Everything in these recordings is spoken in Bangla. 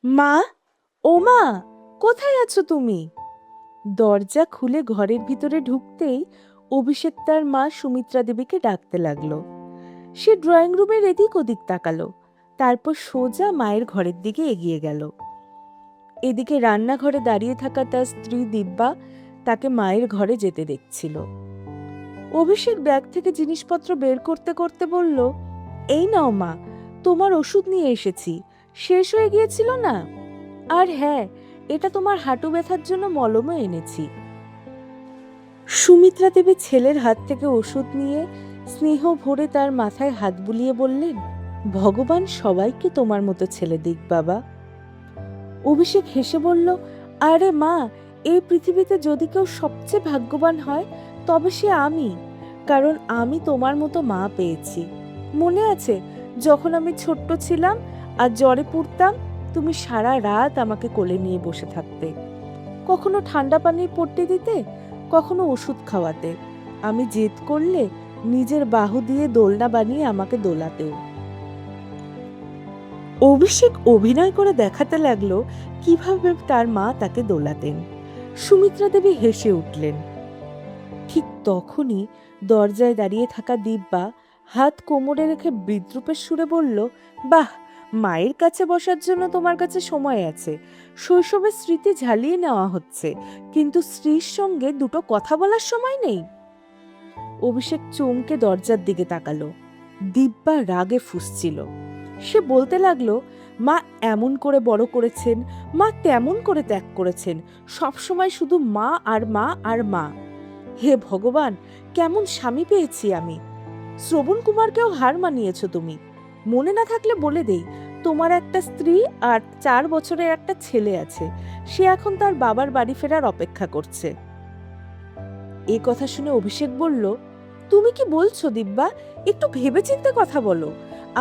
মা, ও মা, কোথায় আছো তুমি? দরজা খুলে ঘরের ভিতরে ঢুকতেই অভিষেক তার মা সুমিত্রা দেবীকে ডাকতে লাগলো। সে ড্রয়িং রুমের এদিক ওদিক তাকালো, তারপর সোজা মায়ের ঘরের দিকে এগিয়ে গেল। এদিকে রান্নাঘরে দাঁড়িয়ে থাকা তার স্ত্রী দিব্যা তাকে মায়ের ঘরে যেতে দেখছিল। অভিষেক ব্যাগ থেকে জিনিসপত্র বের করতে করতে বলল, এই নাও মা, তোমার ওষুধ নিয়ে এসেছি, শেষ হয়ে গিয়েছিল না। আর হ্যাঁ, এটা তোমার হাঁটু ব্যথার জন্য মলমও এনেছি। সুমিত্রা দেবী ছেলের হাত থেকে ওষুধ নিয়ে স্নেহ ভরে তার মাথায় হাত বুলিয়ে বললেন, ভগবান সবাইকে তোমার মতো ছেলে দিক বাবা। অভিষেক হেসে বলল, আরে মা, এই পৃথিবীতে যদি কেউ সবচেয়ে ভাগ্যবান হয় তবে সে আমি, কারণ আমি তোমার মতো মা পেয়েছি। মনে আছে যখন আমি ছোট্ট ছিলাম আর জ্বরে পড়তাম, তুমি সারা রাত আমাকে কোলে নিয়ে বসে থাকতে, কখনো ঠান্ডা পানির পট্টি দিতে, কখনো ওষুধ খাওয়াতে, আমি জেদ করলে নিজের বাহু দিয়ে দোলনা বানিয়ে আমাকে দোলাতেও। অভিষেক অভিনয় করে দেখাতে লাগলো কিভাবে তার মা তাকে দোলাতেন। সুমিত্রা দেবী হেসে উঠলেন। ঠিক তখনই দরজায় দাঁড়িয়ে থাকা দিব্যা হাত কোমরে রেখে বিদ্রূপের সুরে বলল, বাহ, মায়ের কাছে বসার জন্য তোমার কাছে সময় আছে। শৈশবের স্মৃতি ঝালিয়ে নেওয়া হচ্ছে, কিন্তু স্ত্রীর সঙ্গে দুটো কথা বলার সময় নেই। অভিষেক চমকে দরজার দিকে তাকালো। দিব্যা রাগে ফুঁসছিল। সে বলতে লাগলো, মা এমন করে বড় করেছেন, মা তেমন করে ত্যাগ করেছেন, সবসময় শুধু মা আর মা আর মা। হে ভগবান, কেমন স্বামী পেয়েছি আমি। শ্রবণ কুমারকেও হার মানিয়েছ তুমি। মনে না থাকলে বলে দেই, তোমার একটা স্ত্রী আর 4 বছরের একটা ছেলে আছে, সে এখন তার বাবার বাড়ি ফেরার অপেক্ষা করছে। এ কথা শুনে অভিষেক বলল, তুমি কি বলছো দিব্যা? একটু ভেবেচিন্তে কথা বলো।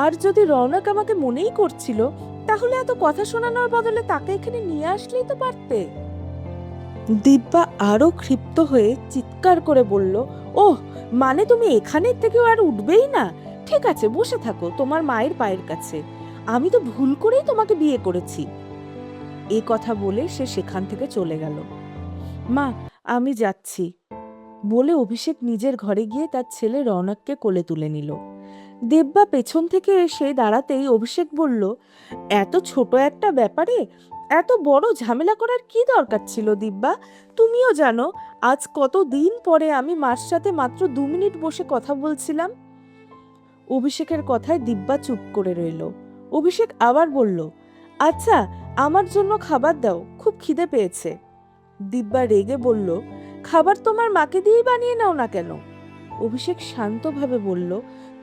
আর যদি রৌনক আমাকে মনেই করছিল, তাহলে এত কথা শোনানোর বদলে তাকে এখানে নিয়ে আসলেই তো পারতে। দিব্যা আরো ক্ষিপ্ত হয়ে চিৎকার করে বলল, ওহ, মানে তুমি এখানের থেকেও আর উঠবেই না? ঠিক আছে, বসে থাকো তোমার মায়ের পায়ের কাছে। আমি তো ভুল করেই তোমাকে বিয়ে করেছি। এ কথা বলে সে সেখান থেকে চলে গেল। মা, আমি যাচ্ছি বলে অভিষেক নিজের ঘরে গিয়ে তার ছেলে রৌনককে কোলে তুলে নিল। দেব্যা পেছন থেকে এসে দাঁড়াতেই অভিষেক বলল, এত ছোট একটা ব্যাপারে এত বড় ঝামেলা করার কি দরকার ছিল দিব্যা? তুমিও জানো আজ কত দিন পরে আমি মার সাথে মাত্র 2 মিনিট বসে কথা বলছিলাম। অভিষেকের কথায় দিব্যা চুপ করে রইল। অভিষেক আবার বলল, আচ্ছা, আমার জন্য খাবার দাও, খুব খিদে পেয়েছে। দিব্যা রেগে বলল, খাবার তোমার মাকে দিয়েই বানিয়ে নাও না কেন? অভিষেক শান্তভাবে বলল,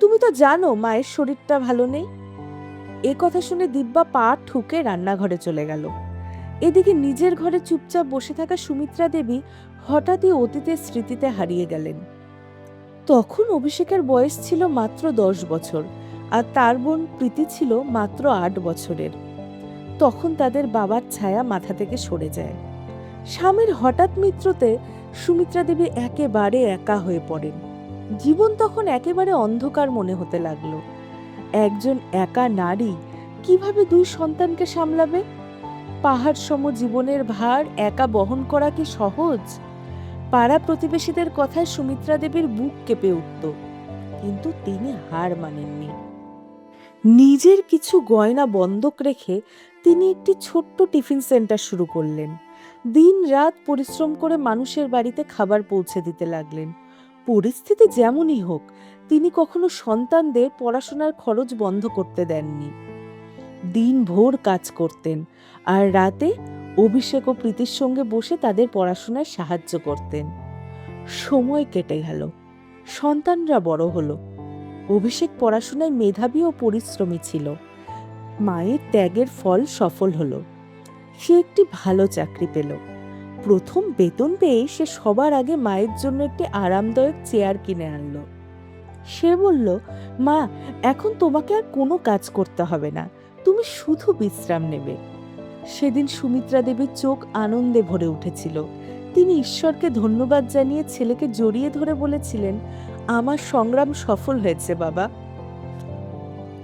তুমি তো জানো মায়ের শরীরটা ভালো নেই। এ কথা শুনে দিব্যা পা ঠুকে রান্নাঘরে চলে গেল। এদিকে নিজের ঘরে চুপচাপ বসে থাকা সুমিত্রা দেবী হঠাৎই অতীতের স্মৃতিতে হারিয়ে গেলেন। তখন অভিষেকের বয়স ছিল মাত্র 10 বছর, আর তার বোন প্রীতি ছিল মাত্র 8 বছরের। তখন তাদের বাবার ছায়া মাথা থেকে সরে যায়। স্বামীর হঠাৎ মৃত্যুতে সুমিত্রা দেবী একেবারে একা হয়ে পড়েন। জীবন তখন একেবারে অন্ধকার মনে হতে লাগলো। একজন একা নারী কিভাবে 2 সন্তানকে সামলাবে? পাহাড় সম জীবনের ভার একা বহন করা কি সহজ? পাড়া প্রতিবেশীদের কথায় সুমিত্রা দেবীর বুক কেঁপে উঠত, কিন্তু তিনি হার মানেননি। নিজের কিছু গয়না বন্ধক রেখে তিনি একটি ছোট্ট টিফিন সেন্টার শুরু করলেন। দিন রাত পরিশ্রম করে মানুষের বাড়িতে খাবার পৌঁছে দিতে লাগলেন। পরিস্থিতি যেমনই হোক, তিনি কখনো সন্তানদের পড়াশোনার খরচ বন্ধ করতে দেননি। দিন ভোর কাজ করতেন, আর রাতে অভিষেক ও প্রীতির সঙ্গে বসে তাদের পড়াশোনায় সাহায্য করতেন। সময় কেটে গেল, সন্তানরা বড় হলো। অভিষেক পড়াশোনায় মেধাবী ও পরিশ্রমী ছিল। মায়ের ত্যাগের ফল সফল হলো। সে একটি ভালো চাকরি পেল। প্রথম বেতন পেয়ে সে সবার আগে মায়ের জন্য একটি আরামদায়ক চেয়ার কিনে আনলো। সে বলল, মা, এখন তোমাকে আর কোনো কাজ করতে হবে না, তুমি শুধু বিশ্রাম নেবে। সেদিন সুমিত্রা দেবীর চোখ আনন্দে ভরে উঠেছিল। তিনি ঈশ্বরকে ধন্যবাদ জানিয়ে ছেলেকে জড়িয়ে ধরে বলেছিলেন, আমার সংগ্রাম সফল হয়েছে বাবা।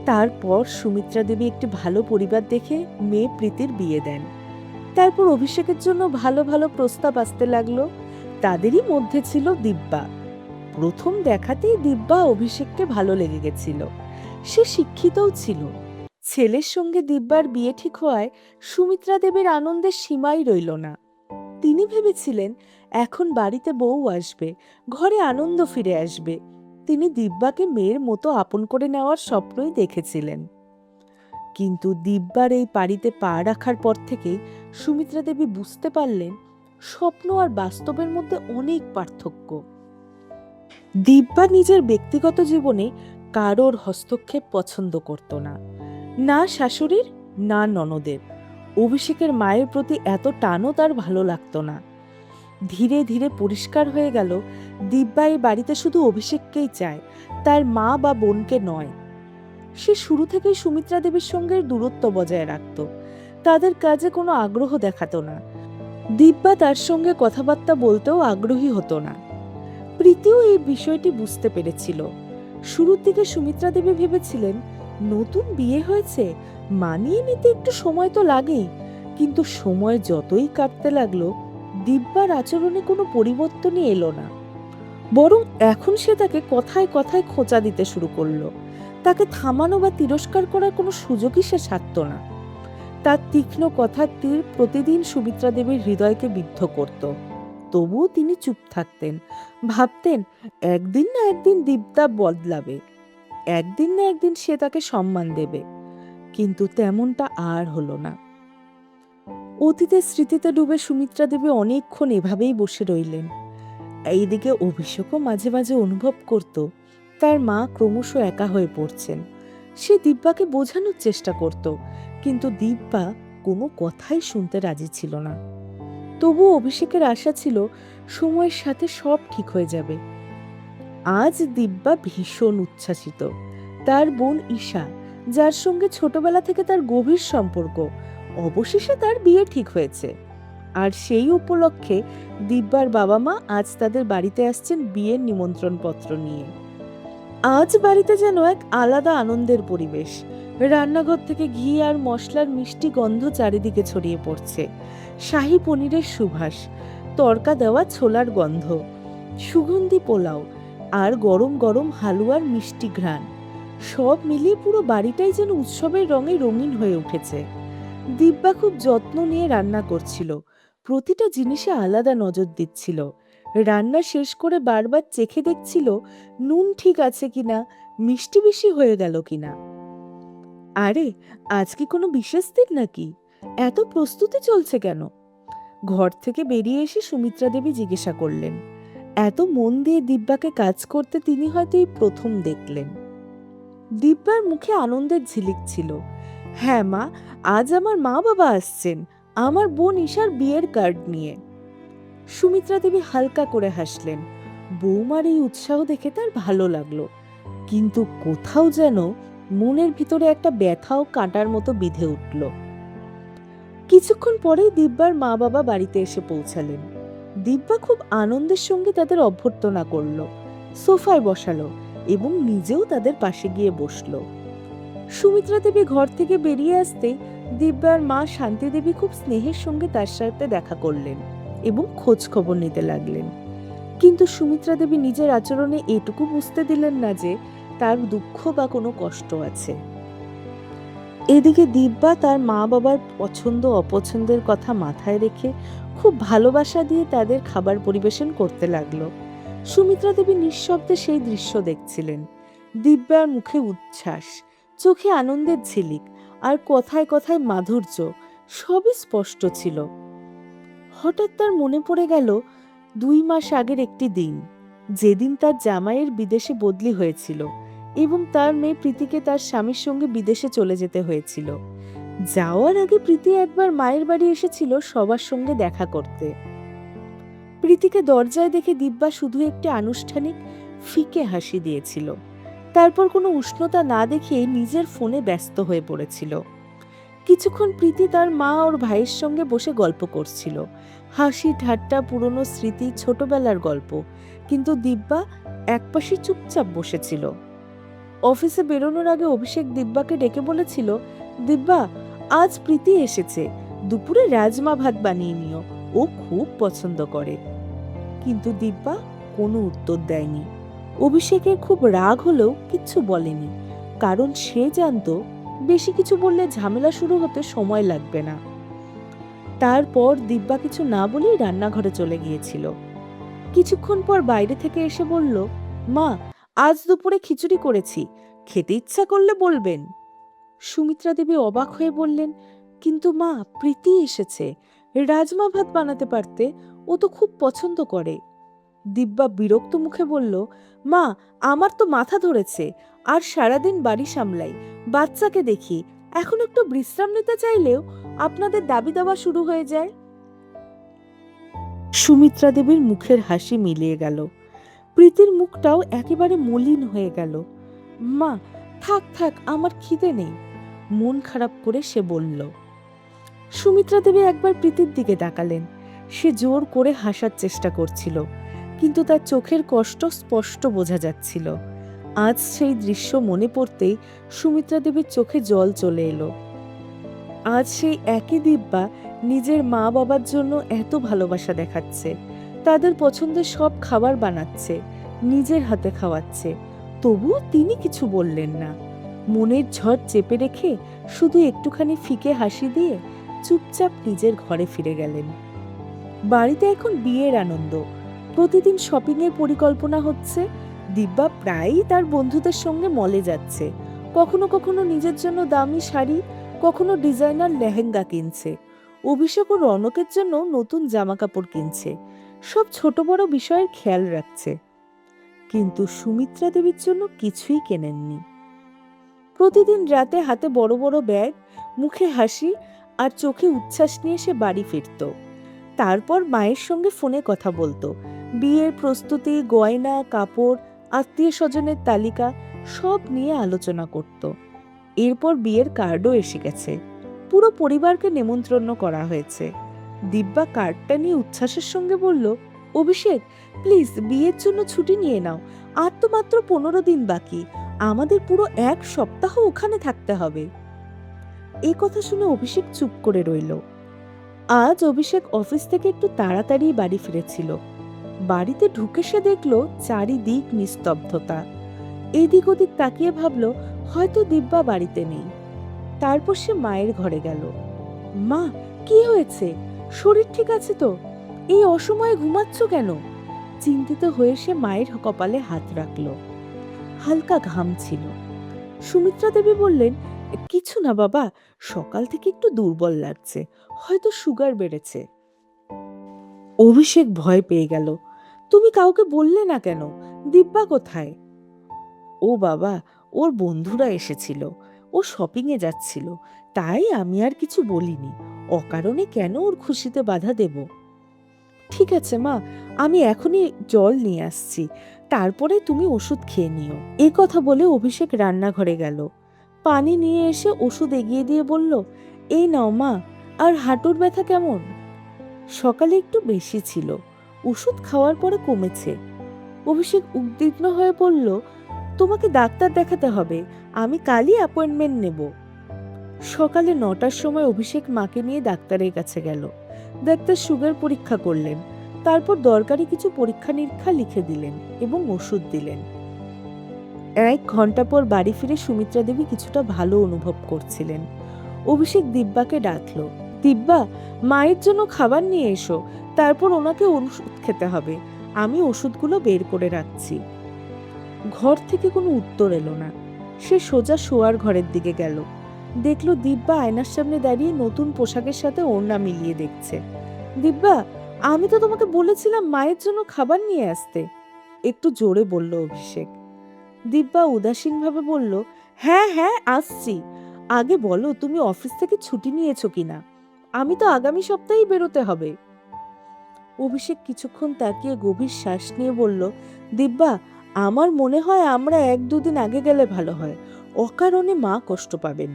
তারপর সুমিত্রা দেবী একটি ভালো পরিবার দেখে মেয়ে প্রীতির বিয়ে দেন। তারপর অভিষেকের জন্য ভালো ভালো প্রস্তাব আসতে লাগলো। তাদেরই মধ্যে ছিল দিব্যা। প্রথম দেখাতেই দিব্যা অভিষেককে ভালো লেগে গেছিল। সে শিক্ষিতও ছিল। ছেলের সঙ্গে দিব্যার বিয়ে ঠিক হওয়ায় সুমিত্রা দেবীর আনন্দের সীমাই রইল না। তিনি ভেবেছিলেন এখন বাড়িতে বউ আসবে, ঘরে আনন্দ ফিরে আসবে। তিনি দিব্যাকে মেয়ের মতো আপন করে নেওয়ার স্বপ্নই দেখেছিলেন। কিন্তু দিব্যার এই বাড়িতে পা রাখার পর থেকেই সুমিত্রা দেবী বুঝতে পারলেন স্বপ্ন আর বাস্তবের মধ্যে অনেক পার্থক্য। দিব্যা নিজের ব্যক্তিগত জীবনে কারোর হস্তক্ষেপ পছন্দ করত না, না শাশুড়ির না ননদের। অভিষেকের মায়ের প্রতি এত টানও তার ভালো লাগতো না। ধীরে ধীরে পরিষ্কার হয়ে গেল দিব্যা এই বাড়িতে শুধু অভিষেককেই চায়, তার মা বা বোনকে নয়। সে শুরু থেকেই সুমিত্রা দেবীর সঙ্গে দূরত্ব বজায় রাখত, তাদের কাজে কোনো আগ্রহ দেখাতো না। দিব্যা তার সঙ্গে কথাবার্তা বলতেও আগ্রহী হতো না। প্রীতিও এই বিষয়টি বুঝতে পেরেছিল। শুরুর দিকে সুমিত্রা দেবী ভেবেছিলেন নতুন বিয়ে হয়েছে, মানিয়ে নিতে একটু সময় তো লাগেই। কিন্তু সময় যতই কাটতে লাগলো দিব্যার আচরণে কোনো পরিবর্তনই এলো না। বরং এখন সে তাকে কথায় কথায় খোঁচা দিতে শুরু করলো। তাকে থামানো বা তিরস্কার করার কোনো সুযোগই সে ছাড়ত না। তার তীক্ষ্ণ কথার তীর প্রতিদিন সুমিত্রা দেবীর হৃদয়কে বিদ্ধ করত। তবুও তিনি চুপ থাকতেন, ভাবতেন একদিন না একদিন দিব্যা বদলাবে, একদিন না একদিন সে তাকে সম্মান দেবে। কিন্তু তেমনটা আর হলো না। অতীতের স্মৃতিতে ডুবে সুমিত্রা দেবী অনেকক্ষণ এভাবেই বসে রইলেন। এইদিকে অভিষেকও মাঝে মাঝে অনুভব করত তার মা ক্রমশ একা হয়ে পড়ছেন। সে দিব্যাকে বোঝানোর চেষ্টা করত, কিন্তু দিব্যা কোনো কথাই শুনতে রাজি ছিল না। তবুও অভিষেকের আশা ছিল সময়ের সাথে সব ঠিক হয়ে যাবে। আজ দিব্যা ভীষণ উচ্ছ্বাসিত। তার বোন ঈশা, যার সঙ্গে ছোটবেলা থেকে তার গভীর সম্পর্ক, অবশেষে তার বিয়ে ঠিক হয়েছে। আর সেই উপলক্ষে দিব্যার বাবা মা আজ তাদের বাড়িতে আসছেন বিয়ের নিমন্ত্রণ পত্র নিয়ে। আজ বাড়িতে যেন এক আলাদা আনন্দের পরিবেশ। রান্নাঘর থেকে ঘি আর মশলার মিষ্টি গন্ধ চারিদিকে ছড়িয়ে পড়ছে। শাহী পনিরের সুবাস, তড়কা দেওয়া ছোলার গন্ধ, সুগন্ধি পোলাও আর গরম গরম হালুয়ার মিষ্টি ঘ্রাণ, সব মিলিয়ে পুরো বাড়িটাই যেন উৎসবের রঙে রঙিন হয়ে উঠেছে। দিব্যা খুব যত্ন নিয়ে রান্না করছিল, প্রতিটা জিনিসে আলাদা নজর দিচ্ছিল। রান্না শেষ করে বারবার চেখে দেখছিল নুন ঠিক আছে কিনা, মিষ্টি বেশি হয়ে গেল কিনা। আরে আজ কি কোনো বিশেষ দিন নাকি, এত প্রস্তুতি চলছে কেন? ঘর থেকে বেরিয়ে এসে সুমিত্রা দেবী জিজ্ঞাসা করলেন। এত মন দিয়ে দিব্যাকে কাজ করতে তিনি হয়তো এই প্রথম দেখলেন। দিব্যার মুখে আনন্দের ঝিলিক ছিল। হ্যাঁ মা, আজ আমার মা বাবা আসছেন, আমার বোন ঈশার বিয়ের কার্ড নিয়ে। সুমিত্রা দেবী হালকা করে হাসলেন। বৌমার এই উৎসাহ দেখে তার ভালো লাগলো, কিন্তু কোথাও যেন মনের ভিতরে একটা ব্যথা ও কাঁটার মতো বিঁধে উঠল। কিছুক্ষণ পরেই দিব্যার মা বাবা বাড়িতে এসে পৌঁছালেন। দিব্যা খুব আনন্দের সঙ্গে তাদের অভ্যর্থনা করলো, সোফায় বসালো এবং নিজেও তাদের পাশে গিয়ে বসলো। সুমিত্রা দেবী ঘর থেকে বেরিয়ে আসতে দিব্যার মা শান্তি দেবী খুব স্নেহের সঙ্গে তার সাথে দেখা করলেন এবং খোঁজ খবর নিতে লাগলেন। কিন্তু সুমিত্রা দেবী নিজের আচরণে এটুকু বুঝতে দিলেন না যে তার দুঃখ বা কোনো কষ্ট আছে। এদিকে দিব্যা তার মা বাবার পছন্দ অপছন্দের কথা মাথায় রেখে খুব ভালোবাসা দিয়ে তাদের খাবার পরিবেশন করতে লাগলো। সুমিত্রা দেবী নিঃশব্দে সেই দৃশ্য দেখছিলেন। দিব্যার মুখে উচ্ছ্বাস, চোখে আনন্দের ঝিলিক আর কথায় কথায় মাধুর্য, সবই স্পষ্ট ছিল। হঠাৎ তার মনে পড়ে গেল 2 মাস আগের একটি দিন, যেদিন তার জামাইয়ের বিদেশে বদলি হয়েছিল এবং তার মেয়ে প্রীতিকে তার স্বামীর সঙ্গে বিদেশে চলে যেতে হয়েছিল। যাওয়ার আগে প্রীতি একবার মায়ের বাড়ি এসেছিল সবার সঙ্গে দেখা করতে। প্রীতিকে দরজায় দেখে দিব্যা শুধু একটি আনুষ্ঠানিক ফিকে হাসি দিয়েছিল। তারপর কোনো উষ্ণতা না দেখে নিজের ফোনে ব্যস্ত হয়ে পড়েছিল। কিছুক্ষণ প্রীতি তার মা ওর ভাইয়ের সঙ্গে বসে গল্প করছিল, হাসি ঠাট্টা, পুরনো স্মৃতি, ছোটবেলার গল্প। কিন্তু দিব্যা একপাশে চুপচাপ বসেছিল। অফিসে বেরোনোর আগে অভিষেক দিব্যাকে ডেকে বলেছিল, দিব্যা, আজ প্রীতি এসেছে, দুপুরে রাজমা ভাত বানিয়ে নিও, ও খুব পছন্দ করে। কিন্তু দিব্যা কোনো উত্তর দেয়নি। অভিষেকের খুব রাগ হলেও কিচ্ছু বলেনি, কারণ সে জানতো বেশি কিছু বললে ঝামেলা শুরু হতে সময় লাগবে না। তারপর দিব্যা কিছু না বলেই রান্নাঘরে চলে গিয়েছিল। কিছুক্ষণ পর বাইরে থেকে এসে বলল, মা, আজ দুপুরে খিচুড়ি করেছি, খেতে ইচ্ছা করলে বলবেন। সুমিত্রা দেবী অবাক হয়ে বললেন, কিন্তু মা, প্রীতি এসেছে, রাজমা ভাত বানাতে পারতে, ও তো খুব পছন্দ করে। দিব্যা বিরক্ত মুখে বলল, মা, আমার তো মাথা ধরেছে, আর সারাদিন বাড়ি সামলাই, বাচ্চাকে দেখি, এখন একটু বিশ্রাম নিতে চাইলেও আপনাদের দাবি দাওয়া শুরু হয়ে যায়। সুমিত্রা দেবীর মুখের হাসি মিলিয়ে গেল, প্রীতির মুখটাও একেবারে মলিন হয়ে গেল। মা, থাক থাক, আমার খিদে নেই, মন খারাপ করে সে বলল। সুমিত্রা দেবী একবার প্রীতির দিকে তাকালেন। সে জোর করে হাসার চেষ্টা করছিল, কিন্তু তার চোখের কষ্ট স্পষ্ট বোঝা যাচ্ছিল। আজ সেই দৃশ্য মনে পড়তেই সুমিত্রা দেবীর চোখে জল চলে এলো। আজ সেই একই দিব্যা নিজের মা বাবার জন্য এত ভালোবাসা দেখাচ্ছে, তাদের পছন্দের সব খাবার বানাচ্ছে, নিজের হাতে খাওয়াচ্ছে, তবুও তিনি কিছু বললেন না। মনের ঝড় চেপে রেখে শুধু একটুখানি ফিকে হাসি দিয়ে চুপচাপ নিজের ঘরে ফিরে গেলেন। বাড়িতে এখন বিয়ের আনন্দ, প্রতিদিন শপিং এর পরিকল্পনা হচ্ছে। দিব্যা প্রায়ই তার বন্ধুদের সঙ্গে মলে যাচ্ছে, কখনো কখনো নিজের জন্য দামি শাড়ি, কখনো ডিজাইনার লেহেঙ্গা কিনছে। অভিষেক ও রনকের জন্য নতুন জামা কাপড় কিনছে, সব ছোট বড় বিষয়ের খেয়াল রাখছে। কিন্তু সুমিত্রা দেবীর জন্য কিছুই কেনেননি। প্রতিদিন রাতে হাতে বড় বড় ব্যাগ, মুখে হাসি আর চোখে উচ্ছ্বাস নিয়ে সে বাড়ি ফিরত। তারপর মায়ের সঙ্গে ফোনে কথা বলতো, বিয়ের প্রস্তুতি, গয়না, কাপড়, আত্মীয় স্বজনের তালিকা সব নিয়ে আলোচনা করত। এরপর বিয়ের কার্ডও এসে গেছে, পুরো পরিবারকে নেমন্ত্রণ করা হয়েছে। দিব্যা কার্ডটা নিয়ে উচ্ছ্বাসের সঙ্গে বলল, অভিষেক, প্লিজ বিয়ের জন্য ছুটি নিয়ে নাও, আর তো মাত্র 15 দিন বাকি, আমাদের পুরো 1 সপ্তাহ ওখানে থাকতে হবে। এই কথা শুনে অভিষেক চুপ করে রইল। আজ অভিষেক অফিস থেকে একটু তাড়াতাড়ি বাড়ি ফিরেছিল। বাড়িতে ঢুকে সে দেখল চারিদিক নিস্তব্ধতা। এদিক ওদিক তাকিয়ে ভাবল হয়তো দিব্যা বাড়িতে নেই। তারপর সে মায়ের ঘরে গেল। মা, কি হয়েছে? শরীর ঠিক আছে তো? এই অসময়ে ঘুমাচ্ছ কেন? চিন্তিত হয়ে সে মায়ের কপালে হাত রাখল। হালকা ঘাম ছিল। সুমিত্রা দেবী বললেন, কিছু না বাবা, সকাল থেকে একটু দুর্বল লাগছে, হয়তো সুগার বেড়েছে। অভিষেক ভয় পেয়ে গেল। তুমি কাউকে বললে না কেন? দিব্যা কোথায়? ও বাবা, ওর বন্ধুরা এসেছিল, ও শপিং এ যাচ্ছিল, তাই আমি আর কিছু বলিনি। অকারণে কেন ওর খুশিতে বাধা দেব? ঠিক আছে মা, আমি এখনই জল নিয়ে আসছি, তারপরে তুমি ওষুধ খেয়ে নিও। এই কথা বলে অভিষেক রান্নাঘরে গেল। পানি নিয়ে এসে ওষুধ এগিয়ে দিয়ে বলল, এই নাও মা। আর হাঁটুর ব্যথা কেমন? সকালে একটু বেশি ছিল, ওষুধ খাওয়ার পরে কমেছে। অভিষেক উদ্বিগ্ন হয়ে বলল, তোমাকে ডাক্তার দেখাতে হবে, আমি কালই অ্যাপয়েন্টমেন্ট নেব। সকালে 9টার সময় অভিষেক মাকে নিয়ে ডাক্তারের কাছে গেল। ডাক্তার সুগার পরীক্ষা করলেন, তারপর দরকারি কিছু পরীক্ষা নিরীক্ষা লিখে দিলেন এবং ওষুধ দিলেন। 1 ঘন্টা পর বাড়ি ফিরে সুমিত্রা দেবী কিছুটা ভালো অনুভব করছিলেন। অভিষেক দিব্যাকে ডাকল, দিব্যা, মায়ের জন্য খাবার নিয়ে এসো, তারপর ওনাকে ওষুধ খেতে হবে, আমি ওষুধগুলো বের করে রাখছি। ঘর থেকে কোনো উত্তর এলো না। সে সোজা শোয়ার ঘরের দিকে গেল। দেখলো দিব্যা আয়নার সামনে দাঁড়িয়ে নতুন পোশাকের সাথে ওড়না মিলিয়ে দেখছে। দিব্যা, আমি তো তোমাকে বলেছিলাম মায়ের জন্য খাবার নিয়ে আসতে, একটু জোরে বলল অভিষেক। দিব্যা উদাসীনভাবে বলল, হ্যাঁ হ্যাঁ আসছি, আগে বলো তুমি অফিস থেকে ছুটি নিয়েছো কিনা, আমি তো আগামী সপ্তাহেই বেরোতে হবে। অভিষেক কিছুক্ষণ তাকিয়ে গভীর শ্বাস নিয়ে বলল, দিব্যা, আমার মনে হয় আমরা 1-2 দিন আগে গেলে ভালো হয়, অকারণে মা কষ্ট পাবেন।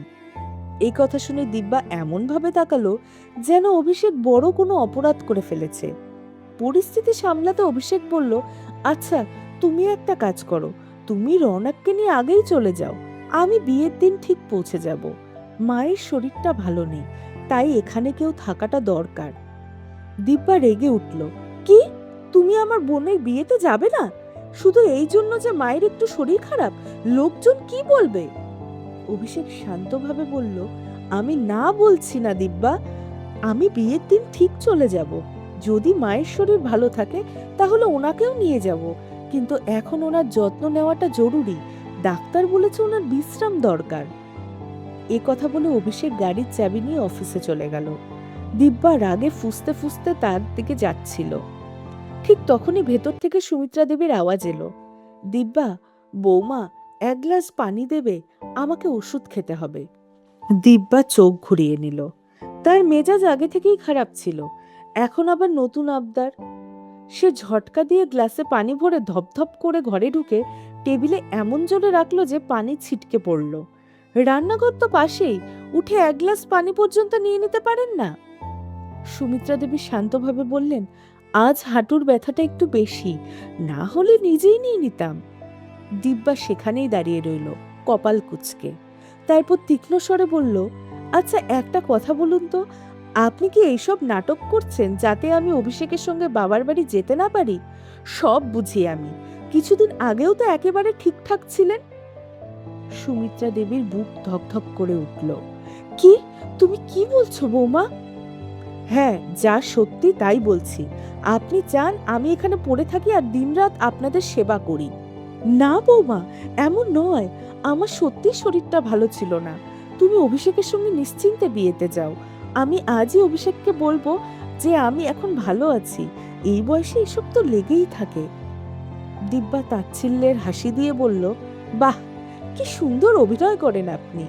এই কথা শুনে দিব্যা এমন ভাবে তাকালো যেন অভিষেক বড় কোনো অপরাধ করে ফেলেছে। পরিস্থিতি সামলাতে অভিষেক বলল, আচ্ছা তুমি একটা কাজ করো, তুমি রৌনককে নিয়ে আগেই চলে যাও, আমি বিয়ের দিন ঠিক পৌঁছে যাব। মায়ের শরীরটা ভালো নেই, তাই এখানে কেউ থাকাটা দরকার। দিব্যা রেগে উঠল, কি, তুমি আমার বোনের বিয়েতে যাবে না? শুধু এই জন্য যে মায়ের একটু শরীর খারাপ? লোকজন কি বলবে? অভিষেক শান্তভাবে বলল, আমি না বলছি না দিব্যা, আমি বিয়ের দিন ঠিক চলে যাব। যদি মায়ের শরীর ভালো থাকে তাহলে ওনাকেও নিয়ে যাব, কিন্তু এখন ওনার যত্ন নেওয়াটা জরুরি। ডাক্তার বলেছে ওনার বিশ্রাম দরকার। এ কথা বলে অভিষেক গাড়ির চাবি নিয়ে অফিসে চলে গেল। দিব্যা রাগে ফুঁসতে ফুঁসতে তার দিকে যাচ্ছিল। ঠিক তখনই ভেতর থেকে সুমিত্রা দেবীর আওয়াজ এলো, দিব্যা, বৌমা, এক গ্লাস পানি দেবে, আমাকে ওষুধ খেতে হবে। দিব্যা চোখ ঘুরিয়ে নিল। তার মেজাজ আগে থেকেই খারাপ ছিল, এখন আবার নতুন আবদার। সে ঝটকা দিয়ে গ্লাসে পানি ভরে ধপধপ করে ঘরে ঢুকে টেবিলে এমন জোরে রাখলো যে পানি ছিটকে পড়ল। রান্নাঘর তো পাশেই, উঠে এক গ্লাস পানি পর্যন্ত নিয়ে নিতে পারেন না? সুমিত্রা দেবী শান্তভাবে বললেন, আজ হাঁটুর ব্যথাটা একটু বেশি, না হলে নিজেই নিয়ে নিতাম। দিব্যা সেখানেই দাঁড়িয়ে রইল, কপাল কুঁচকে। তারপর তীক্ষ্ণ স্বরে বলল, আচ্ছা একটা কথা বলুন তো, আপনি কি এইসব নাটক করছেন যাতে আমি অভিষেকের সঙ্গে বাবার বাড়ি যেতে না পারি? সব বুঝি আমি, কিছুদিন আগেও তো একেবারে ঠিকঠাক ছিলেন। সুমিত্রা দেবীর বুক ধকধক করে উঠল। কি, তুমি কি বলছো বৌমা? হ্যাঁ, যা সত্যি তাই বলছি। আপনি চান আমি এখানে পড়ে থাকি আর দিনরাত আপনাদের সেবা করি? না বৌমা, এমন নয়, আমার সত্যি শরীরটা ভালো ছিল না। তুমি অভিষেকের সঙ্গে নিশ্চিন্তে বিয়েতে যাও। আমি আজই অভিষেককে বলবো যে আমি এখন ভালো আছি। এই বয়সে এসব তো লেগেই থাকে। দিব্যা তাচ্ছিল্যের হাসি দিয়ে বলল, বাহ, কি সুন্দর অভিনয় করেন আপনি।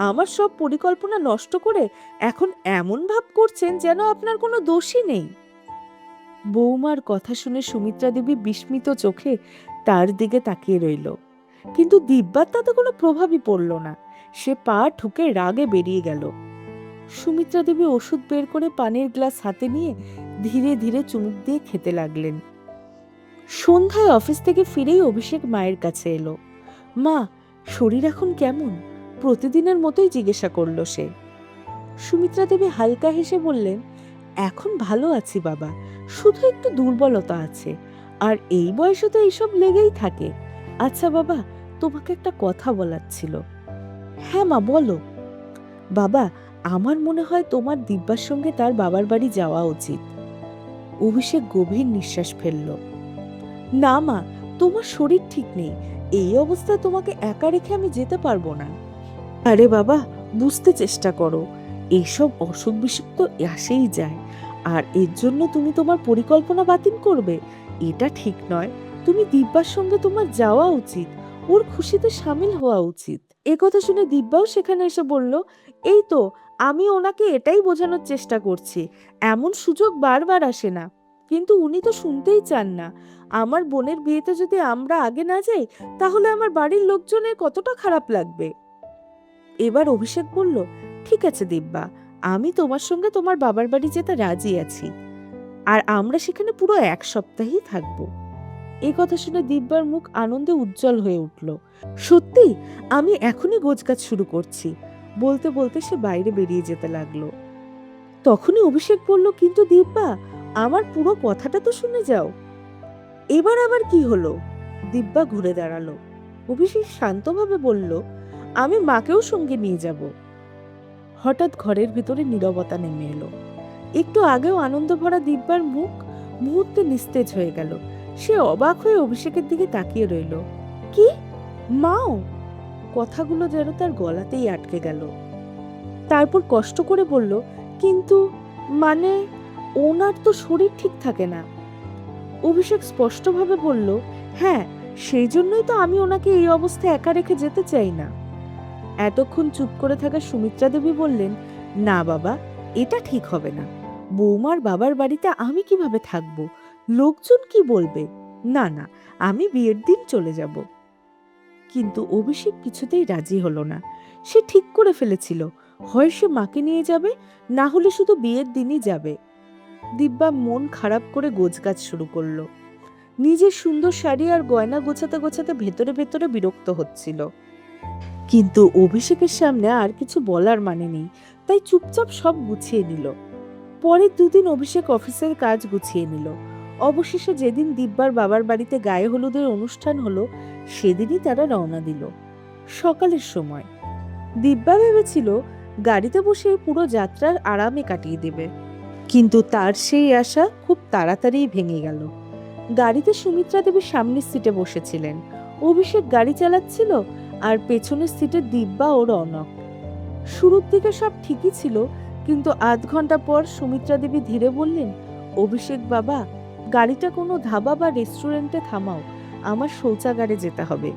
আমার সব পরিকল্পনা নষ্ট করে এখন এমন ভাব করছেন যেন আপনার কোনো দোষই নেই। বৌমার কথা শুনে সুমিত্রা দেবী বিস্মিত চোখে তার দিকে তাকিয়ে রইল, কিন্তু দিব্যার তাতে কোনো প্রভাবই পড়ল না। সে পা ঠুকে রাগে বেরিয়ে গেল। সুমিত্রা দেবী ওষুধ বের করে পানির গ্লাস হাতে নিয়ে ধীরে ধীরে চুমুক দিয়ে খেতে লাগলেন। সন্ধ্যায় অফিস থেকে ফিরেই অভিষেক মায়ের কাছে এলো। মা, শরীর এখন কেমন? প্রতিদিনের মতোই জিজ্ঞাসা করলো সে। সুমিত্রা দেবী হালকা হেসে বললেন, এখন ভালো আছি বাবা, শুধু একটু দুর্বলতা আছে, আর এই বয়সে তো এইসব লেগেই থাকে। আচ্ছা বাবা, তোমাকে একটা কথা বলার ছিল। হ্যাঁ মা, বলো। বাবা, আমার মনে হয় তোমার দিব্যার সঙ্গে তার বাবার বাড়ি যাওয়া উচিত। অভিষেক গভীর নিঃশ্বাস ফেলল। না মা, তোমার শরীর ঠিক নেই, এই অবস্থায় তোমাকে একা রেখে আমি যেতে পারবো না। আরে বাবা, বুঝতে চেষ্টা করো, এইসব অসুখ বিসুখ তো আসেই যায়, আর এর জন্য তুমি তোমার পরিকল্পনা বাতিল করবে? এটা ঠিক নয়। তুমি দিব্যার সঙ্গে তোমার যাওয়া উচিত, ওর খুশিতে সামিল হওয়া উচিত। এ কথা শুনে দিব্যাও সেখানে এসে বলল, এই তো, আমি ওনাকে এটাই বোঝানোর চেষ্টা করছি, এমন সুযোগ বারবার আসে না। কিন্তু উনি তো শুনতেই চান না। আমার বোনের বিয়েতে যদি আমরা আগে না যাই তাহলে আমার বাড়ির লোকজনের কতটা খারাপ লাগবে। এবার অভিষেক বলল, ঠিক আছে দিব্যা, আমি তোমার সঙ্গে তোমার বাবার বাড়ি যেতে রাজি আছি, আর আমরা সেখানে পুরো এক সপ্তাহই থাকবো। এই কথা শুনে দিব্যার মুখ আনন্দে উজ্জ্বল হয়ে উঠল। সত্যি, আমি এখনই গোছগাছ শুরু করছি। বলতে বলতে সে বাইরে বেরিয়ে যেতে লাগলো। তখনই অভিষেক বলল, কিন্তু দিব্যা, আমার পুরো কথাটা তো শুনে যাও। এবার আবার কি হলো? দিব্যা ঘুরে দাঁড়ালো। অভিষেক শান্তভাবে বলল, আমি মাকেও সঙ্গে নিয়ে যাব। হঠাৎ ঘরের ভিতরে নীরবতা নেমে এলো। একটু আগেও আনন্দ ভরা দিব্যার মুখ মুহূর্তে নিস্তেজ হয়ে গেল। সে অবাক হয়ে অভিষেকের দিকে তাকিয়ে রইল। কি, মাও? কথাগুলো যেন তার গলাতেই আটকে গেল। তারপর কষ্ট করে বলল, কিন্তু মানে, ওনার তো শরীর ঠিক থাকে না। অভিষেক স্পষ্টভাবে বলল, হ্যাঁ, সেই জন্যই তো আমি ওনাকে এই অবস্থায় একা রেখে যেতে চাই না। এতক্ষণ চুপ করে থাকা সুমিত্রা দেবী বললেন, না বাবা, এটা ঠিক হবে না। বৌমার বাবার বাড়িতে আমি কিভাবে থাকবো? লোকজন কি বলবে? না না, আমি বিয়ের দিন চলে যাব। কিন্তু অভিষেক কিছুতেই রাজি হলো না। সে ঠিক করে ফেলেছিল, হয় সে মাকে নিয়ে যাবে, না হলে শুধু বিয়ের দিনই যাবে। দিব্যা মন খারাপ করে গোছগাছ শুরু করলো। নিজের সুন্দর শাড়ি আর গয়না গোছাতে গোছাতে ভেতরে ভেতরে বিরক্ত হচ্ছিল। কিন্তু অভিষেকের সামনে আর কিছু বলার মানে নেই, তাই চুপচাপ সব গুছিয়ে নিল। পরের দুদিন অভিষেক অফিসের কাজ গুছিয়ে নিল। অবশেষে যেদিন দিব্যার বাবার বাড়িতে গায়ে হলুদের অনুষ্ঠান হলো, সেদিনই তারা রওনা দিল। সকালের সময় দিব্যা ভেবেছিল গাড়িতে বসে পুরো যাত্রার আরামে কাটিয়ে দেবে, কিন্তু তার সেই আশা খুব তাড়াতাড়ি ভেঙে গেল। গাড়িতে সুমিত্রা দেবী সামনের সিটে বসেছিলেন, অভিষেক গাড়ি চালাচ্ছিল, আর পেছনের সিটে দিব্যা ও রৌনক। শুরুর দিকে সব ঠিকই ছিল, কিন্তু আধ ঘন্টা পর সুমিত্রা দেবী ধীরে বললেন, অভিষেক বাবা, গাড়িটা কোনো ধাবা বা রেস্টুরেন্টে থামাও, আমার শৌচাগারে যেতে হবে।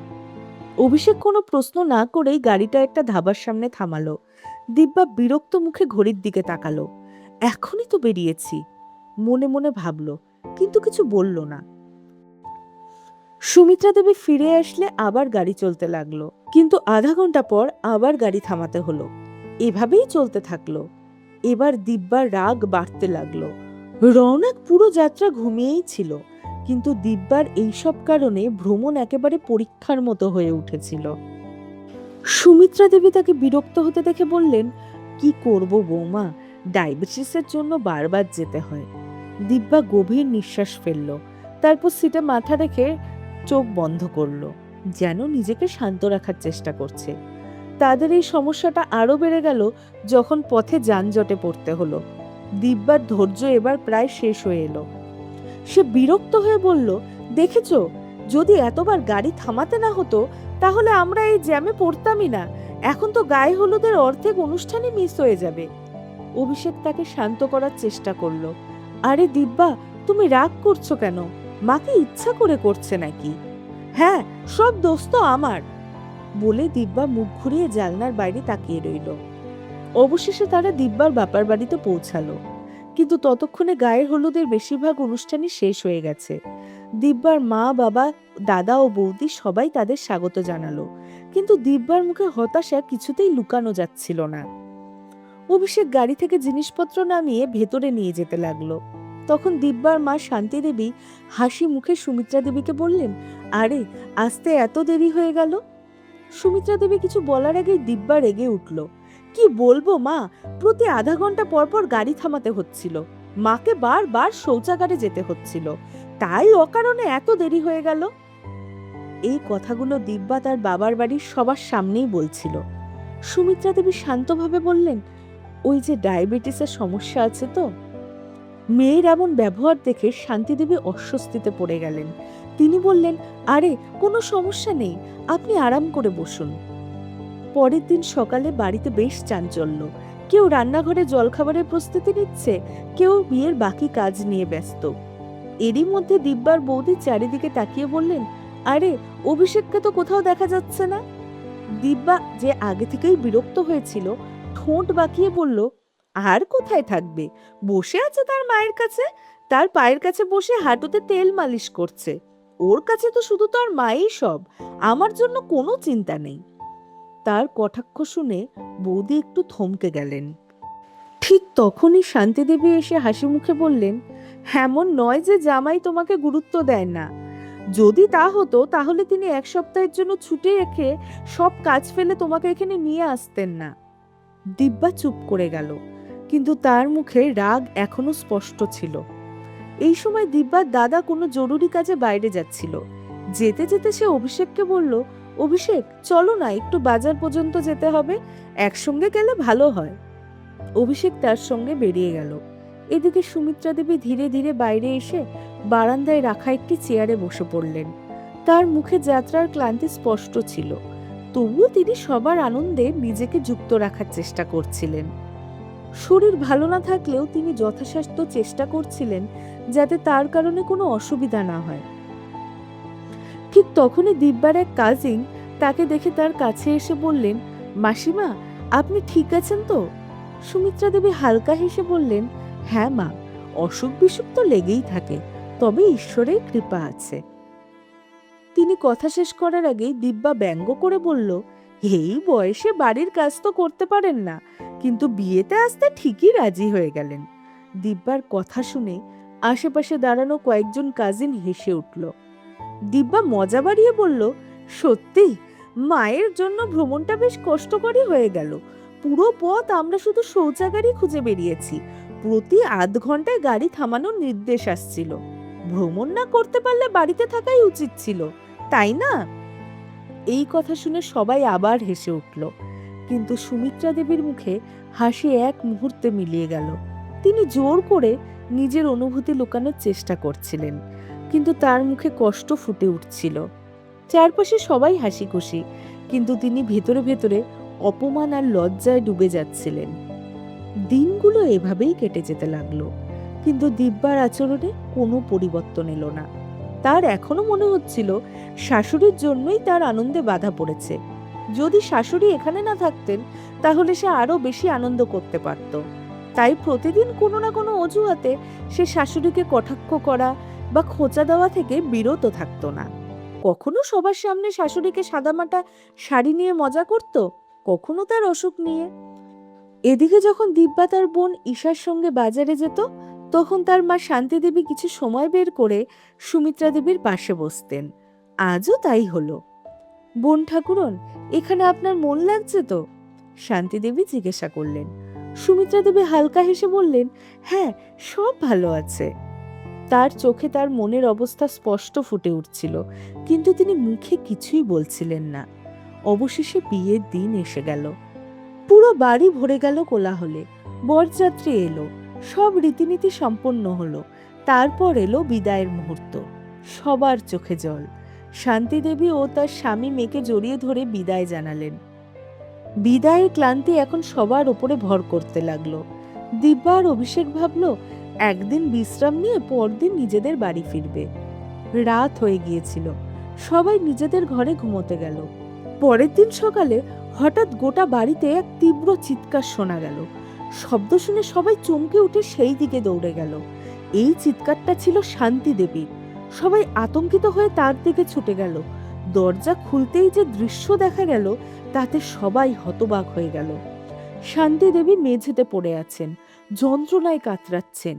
অভিষেক কোনো প্রশ্ন না করেই গাড়িটা একটা ধাবার সামনে থামালো। দিব্যা বিরক্ত মুখে ঘড়ির দিকে তাকালো। এখনই তো বেরিয়েছি, মনে মনে ভাবলো, কিন্তু কিছু বলল না। সুমিত্রা দেবী ফিরে আসলে আবার গাড়ি চলতে লাগলো, কিন্তু আধা ঘন্টা পর আবার গাড়ি থামাতে হলো। এভাবেই চলতে থাকলো। এবার দিব্যার রাগ বাড়তে লাগলো। রৌনক পুরো যাত্রা ঘুমিয়েই ছিল, কিন্তু দিব্যার এইসব কারণে ভ্রমণ একেবারে পরীক্ষার মতো হয়ে উঠেছিল। সুমিত্রা দেবী তাকে বিরক্ত হতে দেখে বললেন, কি করব বৌমা, ডায়াবেটিসের জন্য বারবার যেতে হয়। দিব্যা গভীর নিঃশ্বাস ফেলল, তারপর সিটে মাথা রেখে চোখ বন্ধ করলো, যেন নিজেকে শান্ত রাখার চেষ্টা করছে। তাদের এই সমস্যাটা আরো বেড়ে গেল যখন পথে যানজটে পড়তে হলো। দিব্যার ধৈর্য এবার প্রায় শেষ হয়ে এলো। সে বিরক্ত হয়ে বলল, দেখেছো, যদি এতবার গাড়ি থামাতে না হতো তাহলে আমরা এই জ্যামে পড়তামই না। এখন তো গায়ে হলুদের অর্ধেক অনুষ্ঠানই মিস হয়ে যাবে। অভিষেক তাকে শান্ত করার চেষ্টা করলো। আরে দিব্যা, তুমি রাগ করছো কেন? মাকে ইচ্ছা করে করছে নাকি? হ্যাঁ, সব দোষ তো আমার, বলে দিব্যা মুখ ঘুরিয়ে জানলার বাইরে তাকিয়ে রইল। অবশেষে তারা দিব্যার বাপার বাড়িতে পৌঁছালো, কিন্তু ততক্ষণে গায়ের হলুদের বেশিরভাগ অনুষ্ঠানই শেষ হয়ে গেছে। দিব্যার মা, বাবা, দাদা ও বৌদি সবাই তাদের স্বাগত জানালো, কিন্তু দিব্যার মুখে হতাশা কিছুতেই লুকানো যাচ্ছিল না। অভিষেক গাড়ি থেকে জিনিসপত্র নামিয়ে ভেতরে নিয়ে যেতে লাগলো। তখন দিব্যার মা শান্তি দেবী হাসি মুখে সুমিত্রা দেবীকে বললেন, আরে আসতে এত দেরি হয়ে গেল। সুমিত্রা দেবী কিছু বলার আগেই দিব্যা রেগে উঠল। কি বলবো মা, প্রতি আধা ঘন্টা পর পর গাড়ি থামাতে হচ্ছিল, মাকে বারবার শৌচাগারে যেতে হচ্ছিল, তাই অকারণে এত দেরি হয়ে গেল। এই কথাগুলো দিব্যা তার বাবার বাড়ির সবার সামনেই বলছিল। সুমিত্রা দেবী শান্তভাবে বললেন, ওই যে ডায়াবেটিসের সমস্যা আছে তো। মেয়ের এমন ব্যবহার দেখে শান্তিদেবী অস্বস্তিতে পড়ে গেলেন। তিনি বললেন, আরে কোনো সমস্যা নেই, আপনি আরাম করে বসুন। পরের দিন সকালে বাড়িতে বেশ চাঞ্চল্য। কেউ রান্নাঘরে জলখাবারের প্রস্তুতি নিচ্ছে, কেউ বিয়ের বাকি কাজ নিয়ে ব্যস্ত। এরই মধ্যে দিব্যার বৌদি চারিদিকে তাকিয়ে বললেন, আরে অভিষেককে তো কোথাও দেখা যাচ্ছে না। দিব্যা, যে আগে থেকেই বিরক্ত হয়েছিল, ঠোঁট বাঁকিয়ে বলল, আর কোথায় থাকবে, বসে আছে তার মায়ের কাছে, তার পায়ের কাছে বসে হাঁটুতে তেল মালিশ করছে। ওর কাছে তো শুধু তার মাই সব, আমার জন্য কোনো চিন্তা নেই। তার কটাক্ষ শুনে বৌদি একটু থমকে গেলেন। ঠিক তখনই শান্তিদেবী এসে হাসি মুখে বললেন, এমন নয় যে জামাই তোমাকে গুরুত্ব দেয় না। যদি তা হতো তাহলে তিনি এক সপ্তাহের জন্য ছুটি রেখে সব কাজ ফেলে তোমাকে এখানে নিয়ে আসতেন না। দিব্যা চুপ করে গেল, কিন্তু তার মুখে রাগ এখনো স্পষ্ট ছিল। এই সময় দিব্যার দাদা কোনো জরুরি কাজে বাইরে যাচ্ছিল। যেতে যেতে সে অভিষেককে বলল, অভিষেক, চলো না, একটু বাজার পর্যন্ত যেতে হবে, একসঙ্গে গেলে ভালো হয়। অভিষেক তার সঙ্গে বেরিয়ে গেল। এদিকে সুমিত্রা দেবী ধীরে ধীরে বাইরে এসে বারান্দায় রাখা একটি চেয়ারে বসে পড়লেন। তার মুখে যাত্রার ক্লান্তি স্পষ্ট ছিল, তবুও তিনি সবার আনন্দে নিজেকে যুক্ত রাখার চেষ্টা করছিলেন। শরীর ভালো না থাকলেও তিনি যথাসাধ্য চেষ্টা করছিলেন যাতে তার কারণে কোনো অসুবিধা না হয়। ঠিক তখনই দিব্যার এক কাজিন তাকে দেখে তার কাছে এসে বললেন, মাসিমা, আপনি ঠিক আছেন তো? সুমিত্রা দেবী হালকা হেসে বললেন, হ্যাঁ মা, অসুখ বিসুখ তো লেগেই থাকে, তবে ঈশ্বরের কৃপা আছে। তিনি কথা শেষ করার আগেই দিব্যা ব্যঙ্গ করে বলল, এই বয়সে বাড়ির কাজ তো করতে পারেন না, কিন্তু বিয়েতে আসতে ঠিকই রাজি হয়ে গেলেন। দিব্যার কথা শুনে আশেপাশে দাঁড়ানো কয়েকজন কাজিন হেসে উঠল। দিব্যা মজা বাড়িয়ে বলল, সত্যি মায়ের জন্য ভ্রমণটা বেশ কষ্টকরই হয়ে গেল। পুরো পথ আমরা শুধু শৌচাগারই খুঁজে বেরিয়েছি। প্রতি আধ ঘন্টায় গাড়ি থামানোর নির্দেশ আসছিল। ভ্রমণ না করতে পারলে বাড়িতে থাকাই উচিত ছিল, তাই না? এই কথা শুনে সবাই আবার হেসে উঠল, কিন্তু সুমিত্রা দেবীর মুখে হাসি এক মুহূর্তে মিলিয়ে গেল। তিনি জোর করে নিজের অনুভূতি লুকানোর চেষ্টা করছিলেন, কিন্তু তার মুখে কষ্ট ফুটে উঠছিল। চারপাশে সবাই হাসি খুশি, কিন্তু তিনি ভেতরে ভেতরে অপমান আর লজ্জায় ডুবে যাচ্ছিলেন। দিনগুলো এভাবেই কেটে যেতে লাগলো, কিন্তু দিব্যার আচরণে কোনো পরিবর্তন এলো না। তার এখনো মনে হচ্ছিল শাশুড়ির জন্যই তার আনন্দে বাধা পড়েছে। যদি শাশুড়ি এখানে না থাকতেন তাহলে সে আরো বেশি আনন্দ করতে পারত। তাই প্রতিদিন কোনো না কোনো অজুহাতে সে শাশুড়িকে কটাক্ষ করা বা খোঁচা দেওয়া থেকে বিরত থাকতো না। কখনো সবার সামনে শাশুড়িকে সাদামাটা শাড়ি নিয়ে মজা করত, কখনো তার অসুখ নিয়ে। এদিকে যখন দিব্যা তার বোন ঈশার সঙ্গে বাজারে যেত, তখন তার মা শান্তি দেবী কিছু সময় বের করে সুমিত্রা দেবীর পাশে বসতেন। আজও তাই হলো। বোন ঠাকুরন, এখানে আপনার মন লাগছে তো? শান্তি দেবী জিজ্ঞাসা করলেন। সুমিত্রা দেবী হালকা হেসে বললেন, হ্যাঁ, সব ভালো আছে। তার চোখে তার মনের অবস্থা স্পষ্ট ফুটে উঠছিল, কিন্তু তিনি মুখে কিছুই বলছিলেন না। অবশেষে বিয়ের দিন এসে গেল। পুরো বাড়ি ভরে গেল কোলাহলে। বরযাত্রী এলো, সব রীতিনীতি সম্পন্ন হলো। তারপর এলো বিদায়ের মুহূর্ত। সবার চোখে জল। শান্তি দেবী ও তার স্বামী মেয়েকে জড়িয়ে ধরে বিদায় জানালেন। বিদায়ের ক্লান্তি এখন সবার উপরে ভর করতে লাগলো। দিব্যা আর অভিষেক ভাবলো একদিন বিশ্রাম নিয়ে পরদিন নিজেদের বাড়ি ফিরবে। রাত হয়ে গিয়েছিল, সবাই নিজেদের ঘরে ঘুমোতে গেল। পরের দিন সকালে হঠাৎ গোটা বাড়িতে এক তীব্র চিৎকার শোনা গেল। শব্দ শুনে সবাই চমকে উঠে সেই দিকে দৌড়ে গেল। এই চিৎকারটা ছিল শান্তি দেবীর। সবাই আতঙ্কিত হয়ে তার দিকে ছুটে গেল। দরজা খুলতেই যে দৃশ্য দেখা গেল তাতে সবাই হতবাক হয়ে গেল। শান্তি দেবী মেঝেতে পড়ে আছেন, যন্ত্রণায় কাতরাচ্ছেন।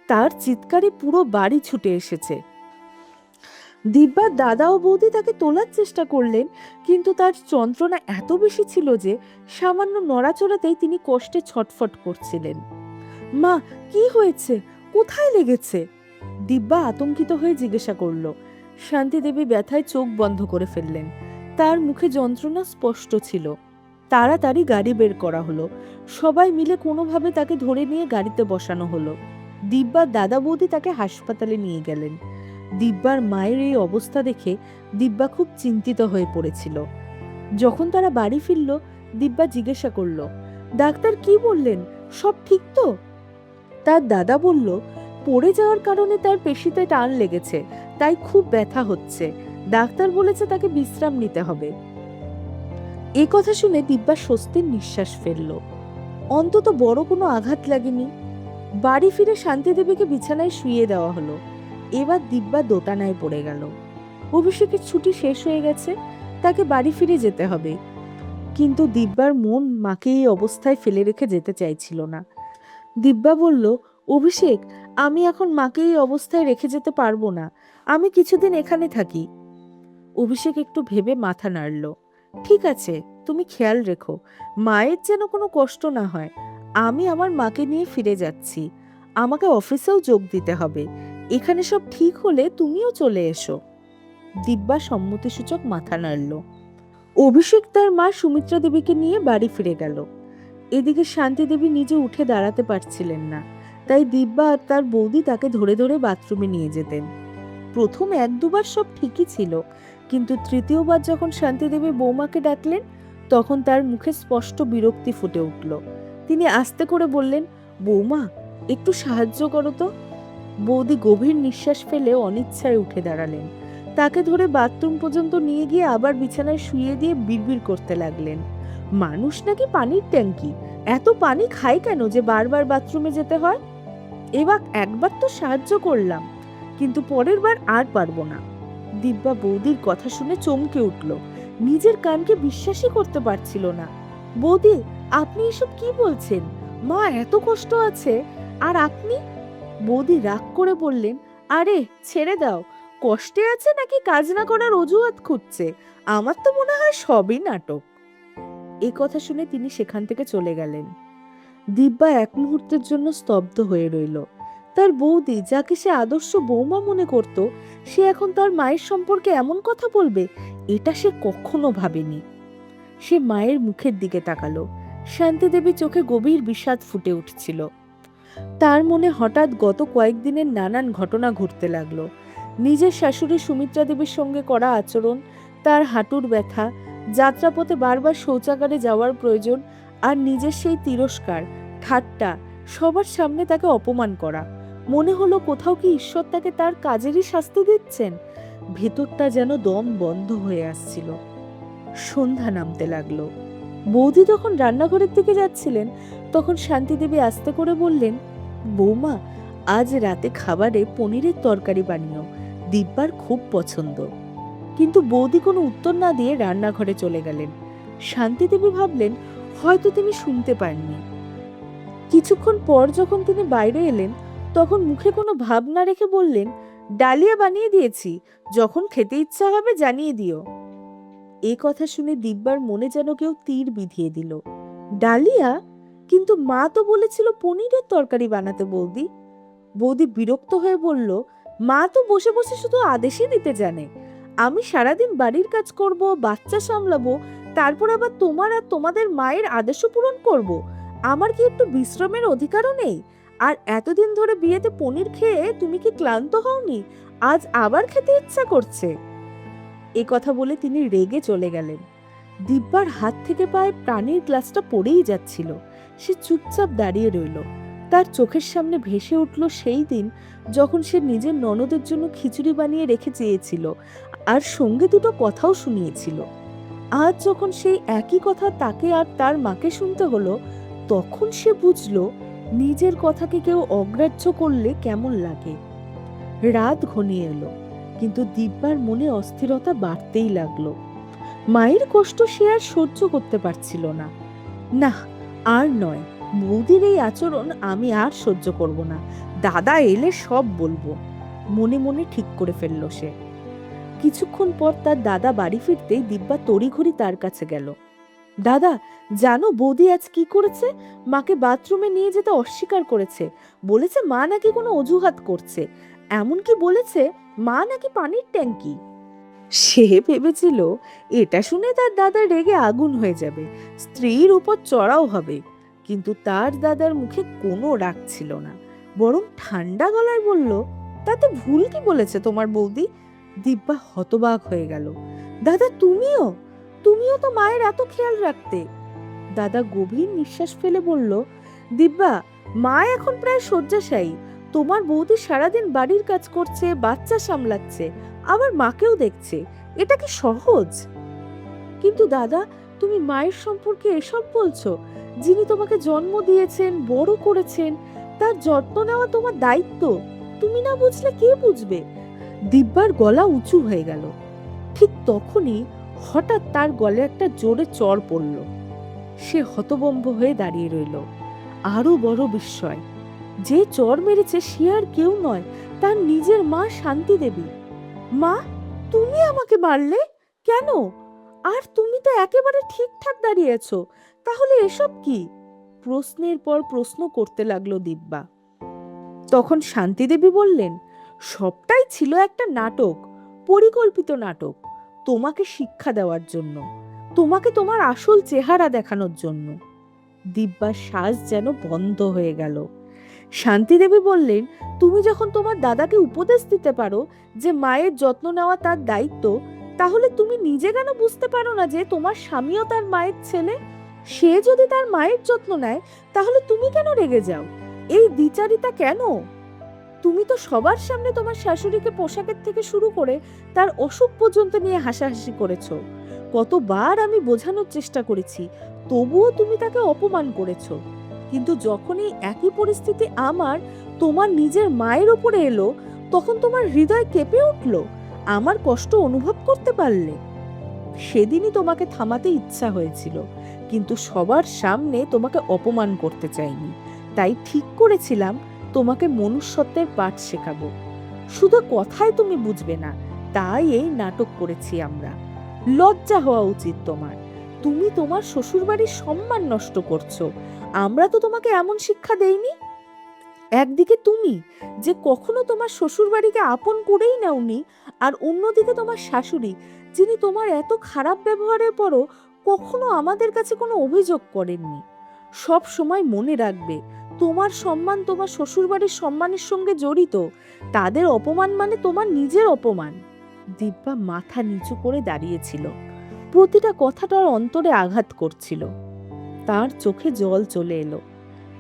তার চিৎকারে পুরো বাড়ি ছুটে এসেছে। দিব্যার দাদা ও বৌদি তাকে তোলার চেষ্টা করলেন, কিন্তু তার যন্ত্রণা এত বেশি ছিল যে সামান্য নড়াচড়াতেই তিনি কষ্টে ছটফট করছিলেন। মা, কি হয়েছে? কোথায় লেগেছে? দিব্যা আতঙ্কিত হয়ে জিজ্ঞাসা করল। শান্তি দেবী ব্যথায় চোখ বন্ধ করে ফেললেন। তার মুখে যন্ত্রণা স্পষ্ট ছিল। তাড়াতাড়ি গাড়ি বের করা হলো। সবাই মিলে কোনোভাবে তাকে ধরে নিয়ে গাড়িতে বসানো হলো। দিব্যার দাদা বৌদি তাকে হাসপাতালে নিয়ে গেলেন। দিব্যার মায়ের এই অবস্থা দেখে দিব্যা খুব চিন্তিত হয়ে পড়েছিল। যখন তারা বাড়ি ফিরল, দিব্যা জিজ্ঞাসা করল, ডাক্তার কি বললেন? সব ঠিক তো? তার দাদা বলল, পড়ে যাওয়ার কারণে তার পেশিতে টান লেগেছে, তাই খুব ব্যথা হচ্ছে। ডাক্তার বলেছে তাকে বিশ্রাম নিতে হবে। এ কথা শুনে দিব্যা স্বস্তির নিঃশ্বাস ফেলল। অন্তত বড় কোনো আঘাত লাগেনি। বাড়ি ফিরে শান্তি দেবীকে বিছানায় শুইয়ে দেওয়া হলো। এবার দিব্যা দোটানায় পড়ে গেল। অভিষেকের ছুটি শেষ হয়ে গেছে, তাকে বাড়ি ফিরে যেতে হবে। কিন্তু দিব্যার মন মাকে এই অবস্থায় ফেলে রেখে যেতে চাইছিল না। দিব্যা বলল, অভিষেক, আমি এখন মাকে এই অবস্থায় রেখে যেতে পারবো না। আমি কিছুদিন এখানে থাকি। অভিষেক একটু ভেবে মাথা নাড়ল। ঠিক আছে, তুমি খেয়াল রেখো, মায়ের যেন কোনো কষ্ট না হয়। আমি আমার মাকে নিয়ে ফিরে যাচ্ছি। আমাকে অফিসেও যোগ দিতে হবে। এখানে সব ঠিক হলে তুমিও চলে এসো। দিব্যা সম্মতিসূচক মাথা নাড়ল। অভিষেক তার মা সুমিত্রা দেবীকে নিয়ে বাড়ি ফিরে গেল। এদিকে শান্তি দেবী নিজে উঠে দাঁড়াতে পারছিলেন না, তাই দিব্যা আর তার বৌদি তাকে ধরে ধরে বাথরুমে নিয়ে যেতেন। প্রথম এক দুবার সব ঠিকই ছিল, কিন্তু তৃতীয়বার যখন শান্তি দেবী বৌমাকে ডাকলেন, তখন তার মুখে স্পষ্ট বিরক্তি ফুটে উঠল। তিনি আস্তে করে বললেন, বৌমা, একটু সাহায্য করো তো। বৌদি গভীর নিঃশ্বাস ফেলে অনিচ্ছায় উঠে দাঁড়ালেন। তাকে ধরে বাথরুম পর্যন্ত নিয়ে গিয়ে আবার বিছানায় শুইয়ে দিয়ে বিড়বিড় করতে লাগলেন, মানুষ নাকি পানির ট্যাঙ্কি, এত পানি খায় কেন যে বারবার বাথরুমে যেতে হয়? এবার একবার তো সাহায্য করলাম, কিন্তু পরের বার আর পারবো না। দিব্যা বৌদির কথা শুনে চমকে উঠল। নিজের কানকে বিশ্বাসই করতে পারছিল না। বৌদি, আপনি এসব কি বলছেন? মা এত কষ্ট আছে, আর আপনি? বৌদি রাগ করে বললেন, আরে ছেড়ে দাও, কষ্টে আছে নাকি কাজ না করার অজুহাত খুঁজছে? আমার তো মনে হয় সবই নাটক। এই কথা শুনে তিনি সেখান থেকে চলে গেলেন। দিব্যা এক মুহূর্তের জন্য স্তব্ধ হয়ে রইল। তার বৌদি, যাকে সে আদর্শ বৌমা মনে করত, সে এখন তার মায়ের সম্পর্কে এমন কথা বলবে, এটা সে কখনো ভাবেনি। সে মায়ের মুখের দিকে তাকালো। শান্তি দেবী চোখে গভীর বিষাদ ফুটে উঠছিল। তার মনে হঠাৎ গত কয়েকদিনের নানান ঘটনা ঘুরতে লাগলো। নিজের শাশুড়ি সুমিত্রা দেবীর সঙ্গে করা আচরণ, তার হাঁটুর ব্যথা, যাত্রাপথে বারবার শৌচাগারে যাওয়ার প্রয়োজন, আর নিজের সেই তিরস্কার, ঠাট্টা, সবার সামনে তাকে অপমান করা। মনে হলো কোথাও কি ঈশ্বর তাকে তার কাজেরই শাস্তি দিচ্ছেন। ভেতরটা যেন দম বন্ধ হয়ে আসছিল। সন্ধ্যা নামতে লাগলো। বৌদি তখন রান্নাঘরের দিকে যাচ্ছিলেন, তখন শান্তিদেবী আস্তে করে বললেন, বৌমা, আজ রাতে খাবারে পনিরের তরকারি বানিও, দিব্যার খুব পছন্দ। কিন্তু বৌদি কোনো উত্তর না দিয়ে রান্নাঘরে চলে গেলেন। শান্তিদেবী ভাবলেন হয়তো তিনি শুনতে পাননি। কিছুক্ষণ পর যখন তিনি বাইরে এলেন, তখন মুখে কোনো ভাব না রেখে বললেন, ডালিয়া বানিয়ে দিয়েছি, যখন খেতে ইচ্ছা হবে জানিয়ে দিও। এ কথা শুনে দিব্যার মনে যেন কেউ তীর বিধিয়ে দিল। ডালিয়া? কিন্তু মা তো বলেছিল পনিরের তরকারি বানাতে। বৌদি বৌদি বিরক্ত হয়ে বলল, মা তো বসে বসে শুধু আদেশই দিতে জানে। আমি সারাদিন বাড়ির কাজ করব, বাচ্চা সামলাবো, তারপর আবার তোমার আর তোমাদের মায়ের আদেশও পূরণ করব। আমার কি একটু বিশ্রামের অধিকারও নেই? আর এতদিন ধরে বিয়েতে পনির খেয়ে তুমি কি ক্লান্ত হওনি? আজ আবার খেতে ইচ্ছা করছে। এ কথা বলে তিনি রেগে চলে গেলেন। দিব্যার হাত থেকে পায়ে পানির গ্লাসটা পড়েই যাচ্ছিল। সে চুপচাপ দাঁড়িয়ে রইল। তার চোখের সামনে ভেসে উঠল সেই দিন যখন সে নিজের ননদের জন্য খিচুড়ি বানিয়ে রেখে চেয়েছিল, আর সঙ্গে দুটো কথাও শুনিয়েছিল। আজ যখন সেই একই কথা তাকে আর তার মাকে শুনতে হলো, তখন সে বুঝল নিজের কথাকে কেউ অগ্রাহ্য করলে কেমন লাগে। রাত ঘনিয়ে এলো, কিন্তু দিব্যার মনে অস্থিরতা বাড়তেই লাগলো। মায়ের কষ্ট সে আর সহ্য করতে পারছিল না। না, আর নয়, বৌদির এই আচরণ আমি আর সহ্য করব না। দাদা এলে সব বলবো, মনে মনে ঠিক করে ফেলল সে। কিছুক্ষণ পর তার দাদা বাড়ি ফিরতেই দিব্যা তড়িঘড়ি তার কাছে গেল। দাদা, জানো বৌদি আজ কি করেছে? মাকে বাথরুমে নিয়ে যেতে অস্বীকার করেছে। বলেছে মা নাকি কোনো অজুহাত করছে। এমনকি বলেছে মা নাকি পানির ট্যাঙ্কি। সে ভেবেছিল এটা শুনে তার দাদা রেগে আগুন হয়ে যাবে, স্ত্রীর উপর চড়াও হবে। কিন্তু তার দাদার মুখে কোনো রাগ ছিল না, বরং ঠান্ডা গলায় বলল, তাতে ভুল কি বলেছে তোমার বৌদি? দিব্যা হতবাক হয়ে গেল। দাদা, তুমিও তো মায়ের এত খেয়াল রাখতে। দাদা গভীর নিঃশ্বাস ফেলে বলল, দিব্যা, মা এখন প্রায় শয্যাশায়ী। তোমার বৌদি সারাদিন বাড়ির কাজ করছে, বাচ্চা সামলাচ্ছে, আবার মাকেও দেখছে। এটা কি সহজ? কিন্তু দাদা, তুমি মায়ের সম্পর্কে এসব বলছো? যিনি তোমাকে জন্ম দিয়েছেন, বড় করেছেন, তার যত্ন নেওয়া তোমার দায়িত্ব। তুমি না বুঝলে কে বুঝবে? দিব্যার গলা উঁচু হয়ে গেল। ঠিক তখনই হঠাৎ তার গলে একটা জোরে চড় পড়ল। সে হতভম্ব হয়ে দাঁড়িয়ে রইল। আরো বড় বিস্ময়, যে চড় মেরেছে সে আর কেউ নয়, তার নিজের মা শান্তি দেবী। মা, তুমি আমাকে মারলে কেন? আর তুমি তো একেবারে ঠিকঠাক দাঁড়িয়ে আছো, তাহলে এসব কি? প্রশ্নের পর প্রশ্ন করতে লাগলো দিব্যা। তখন শান্তি দেবী বললেন, সবটাই ছিল একটা নাটক, পরিকল্পিত নাটক, তোমাকে শিক্ষা দেওয়ার জন্য, তোমাকে তোমার আসল চেহারা দেখানোর জন্য। দিব্যার শ্বাস যেন বন্ধ হয়ে গেল। শান্তি দেবী বললেন, তুমি যখন তোমার দাদাকে উপদেশ দিতে পারো যে মায়ের যত্ন নেওয়া তার দায়িত্ব, তাহলে তুমি নিজে কেন বুঝতে পারো না যে তোমার স্বামীও তার মায়ের ছেলে? সে যদি তার মায়ের যত্ন নেয়, তাহলে তুমি কেন রেগে যাও? এই দ্বিচারিতা কেন? তুমি তো সবার সামনে তোমার শাশুড়িকে পোশাকের থেকে শুরু করে তার অসুখ পর্যন্ত নিয়ে হাসাহাসি করেছো। কতবার আমি বোঝানোর চেষ্টা করেছি, তবুও তুমি তাকে অপমান করেছো। কিন্তু যখনই একই পরিস্থিতি তোমার নিজের মায়ের উপরে এলো, তখন তোমার হৃদয় কেঁপে উঠলো, আমার কষ্ট অনুভব করতে পারলে। সেদিনই তোমাকে থামাতে ইচ্ছা হয়েছিল, কিন্তু সবার সামনে তোমাকে অপমান করতে চাইনি। তাই ঠিক করেছিলাম তোমাকে মনুষ্যত্বের পাঠ শেখাবো। শুধু কথায় তুমি বুঝবে না, তাই এই নাটক করেছি আমরা। লজ্জা হওয়া উচিত তোমার। তুমি তোমার শ্বশুরবাড়ির সম্মান নষ্ট করছো। আমরা তো তোমাকে এমন শিক্ষা দেইনি। একদিকে তুমি যে কখনো তোমার শ্বশুরবাড়িকে আপন করেই নাওনি, আর অন্যদিকে তোমার শাশুড়ি, যিনি তোমার এত খারাপ ব্যবহারের পরও কখনো আমাদের কাছে কোনো অভিযোগ করেননি। সব সময় মনে রাখবে, তোমার সম্মান তোমার শ্বশুরবাড়ির সম্মানের সঙ্গে জড়িত। তাদের অপমান মানে তোমার নিজের অপমান। দিব্যা মাথা নিচু করে দাঁড়িয়েছিল। প্রতিটা কথা তার অন্তরে আঘাত করছিল। তার চোখে জল চলে এলো।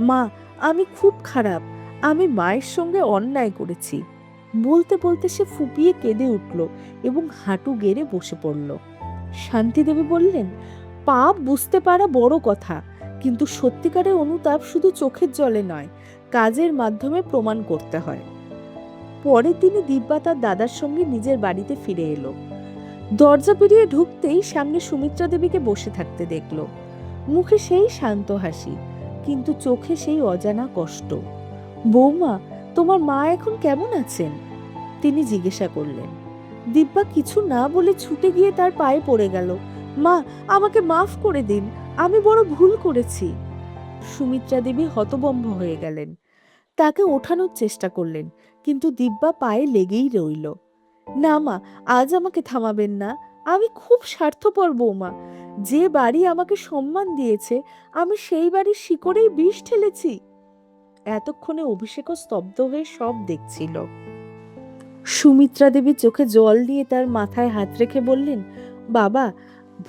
মা, আমি খুব খারাপ। আমি মায়ের সঙ্গে অন্যায় করেছি। বলতে বলতে সে ফুপিয়ে কেঁদে উঠল এবং হাঁটু গেড়ে বসে পড়ল। শান্তিদেবী বললেন, পাপ বুঝতে পারা বড় কথা, কিন্তু সত্যিকারের অনুতাপ শুধু চোখের জলে নয়, কাজের মাধ্যমে প্রমাণ করতে হয়। পরে তিনি দিব্যা তার দাদার সঙ্গে নিজের বাড়িতে ফিরে এলো। দরজা পেরিয়ে ঢুকতেই সামনে সুমিত্রা দেবীকে বসে থাকতে দেখল। মুখে সেই শান্ত হাসি, কিন্তু চোখে সেই অজানা কষ্ট। বৌমা, তোমার মা এখন কেমন আছেন? তিনি জিজ্ঞাসা করলেন। দিব্যা কিছু না বলে ছুটে গিয়ে তার পায়ে পড়ে গেল। মা, আমাকে মাফ করে দিন, আমি বড় ভুল করেছি। সুমিত্রা দেবী হতভম্ব হয়ে গেলেন। তাকে ওঠানোর চেষ্টা করলেন, কিন্তু দিব্যা পায়ে লেগেই রইল। না মা, আজ আমাকে থামাবেন না। আমি খুব স্বার্থপর বৌমা। যে বাড়ি আমাকে সম্মান দিয়েছে, আমি সেই বাড়ির শিকড়েই বিষ ঢেলেছি। এতক্ষণে অভিষেকও স্তব্ধ হয়ে সব দেখছিল। সুমিত্রা দেবী চোখে জল দিয়ে তার মাথায় হাত রেখে বললেন, বাবা,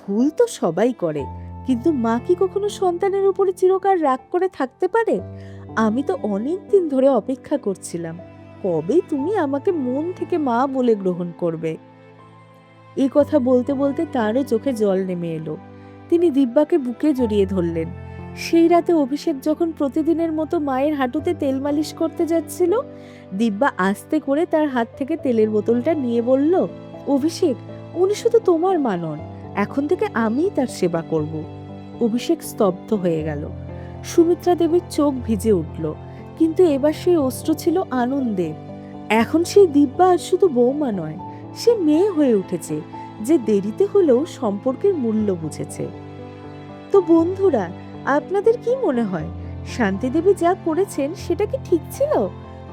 ভুল তো সবাই করে, কিন্তু মা কি কখনো সন্তানের উপরে চিরকাল রাগ করে থাকতে পারে? আমি তো অনেক দিন ধরে অপেক্ষা করছিলাম, কবে তুমি আমাকে মন থেকে মা বলে গ্রহণ করবে। এই কথা বলতে বলতে তারও চোখে জল নেমে এলো। তিনি দিব্যাকে বুকে জড়িয়ে ধরলেন। সেই রাতে অভিষেক যখন প্রতিদিনের মতো মায়ের হাঁটুতে তেল মালিশ করতে যাচ্ছিল, দিব্যা আস্তে করে তার হাত থেকে তেলের বোতলটা নিয়ে বলল, অভিষেক, উনি শুধু তোমার মা নন, এখন থেকে আমিই তার সেবা করব। অভিষেক স্তব্ধ হয়ে গেল। সুমিত্রা দেবীর চোখ ভিজে উঠল, কিন্তু এবার সেই অশ্রু ছিল আনন্দে। এখন সেই দিব্যা আর শুধু বৌমা নয়, সে মেয়ে হয়ে উঠেছে, যে দেরিতে হলেও সম্পর্কের মূল্য বুঝেছে। তো বন্ধুরা, আপনাদের কি মনে হয়, শান্তিদেবী যা করেছেন সেটা কি ঠিক ছিল?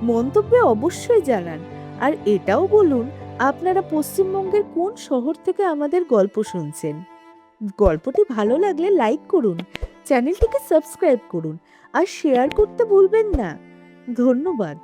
মন্তব্যে অবশ্যই জানান। আর এটাও বলুন, আপনারা পশ্চিমবঙ্গের কোন শহর থেকে আমাদের গল্প শুনছেন। গল্পটি ভালো লাগলে লাইক করুন, চ্যানেলটিকে সাবস্ক্রাইব করুন, আর শেয়ার করতে ভুলবেন না। ধন্যবাদ।